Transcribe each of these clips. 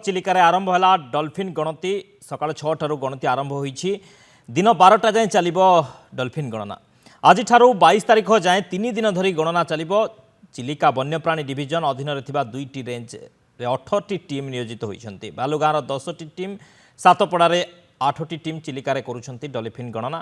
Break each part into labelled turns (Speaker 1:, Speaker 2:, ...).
Speaker 1: चिलिकार आरंभ है डॉल्फिन गणति सका 6 गणति आरंभ होती दिन 12टा जाए चलो डॉल्फिन गणना आज 22 तारीख जाए 3 दिन धरी गणना चलो चिलिका वन्यप्राणी डिविजन अधीन दुईटी रेंज 18टी टीम नियोजित होती बालुगाँव 10टी टीम सातपड़े 8टी टीम चिलिकार करुँच डॉल्फिन गणना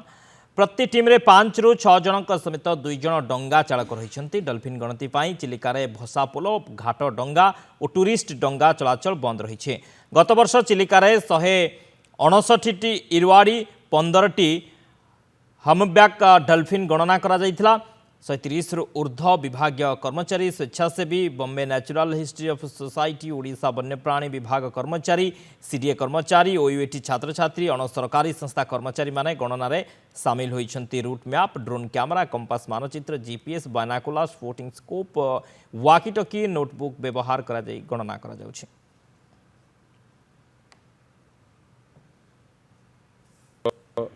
Speaker 1: प्रति टीम रे 5 ରୁ 6 जनक समेत 2 जन डंगा चालक रही डॉल्फिन गणति चिलिकार भसा पोल घाट डंगा और टूरिस्ट डंगा चलाचल बंद रही गत वर्ष चिलिकार 159टी इरवाड़ी 15टी हमब्याक डॉल्फिन गणना करा जायथिला 130 रु ऊर्ध्व विभाग कर्मचारी स्वेच्छासेवी Bombay natural history of society Odisha वन्यप्राणी विभाग कर्मचारी सीडीए कर्मचारी ओयूएटी छात्र छात्री अण सरकारी संस्था कर्मचारी माने गणना रे सामिल होइछंती route map drone camera compass मानचित्र GPS binocular sporting scope walkie talkie notebook व्यवहार करा जाई गणना करा जाउछि।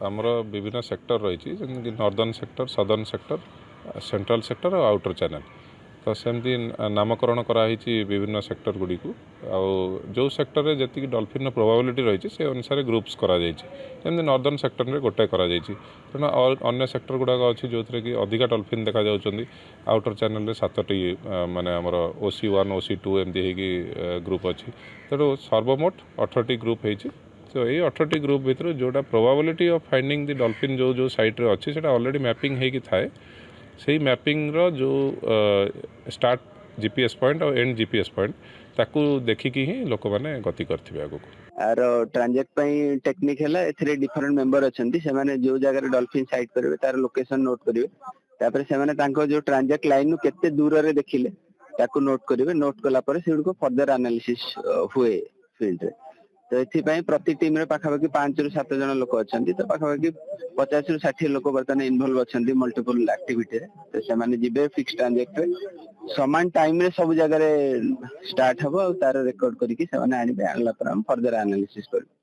Speaker 2: आमर विभिन्न सेक्टर रही northern sector southern sector central sector और आउटर चैनल तो सेमती नामकरण कराई विभिन्न सेक्टर गुड़ी को जो सेक्टर रे जति डॉल्फिन प्रोबेबिलिटी रही से अनुसार ग्रुप्स करें नॉर्दर्न सेक्टर में गोटे तेना अन्य सेक्टर गुड़ाक अच्छी जो थे कि अधिका डॉल्फिन देखा जाउछंदी आउटर चैनल रे 7टी माने आमर OC1 OC2 एमती ग्रुप अच्छी तेणु सर्वमोट 18टी ग्रुप होती तो ये 18टी ग्रुप भितर जोटा probability of finding the dolphin जो जो साइट रे अच्छी सेटा ऑलरेडी मैपिंग होगी थाए से मैपिंग रो जो स्टार्ट जीपीएस पॉइंट और एंड जीपीएस पॉइंट ताकू देखिकी ही लोक माने गति करथिबे आगो
Speaker 3: आरो ट्रांजेक्ट पई टेक्निक हैला एथरे डिफरेंट मेंबर अछंती से माने जो जगह रे डॉल्फिन साइट करबे तार लोकेशन नोट करिवे तापर से माने तांको जो ट्रांजेक्ट लाइन नु केते दूर रे देखिले ताकू नोट करिवे नोट कला पर से को फर्दर एनालिसिस हुए फील्ड रे तो एथि प्रति टीम रे पाखापाखि 5 ରୁ 7 जन लोक अछंती तो पाखापाखि 50 ରୁ 60 लोक बर्तन इन्वॉल्व अछंती मल्टीपल एक्टिविटी रे तो से माने जिबे फिक्स ट्रांजेक्ट रे समान टाइम रे सब जगह रे स्टार्ट हबो तार रिकॉर्ड करिकि से माने आनिबे आनला पर हम फर्दर एनालिसिस करबे।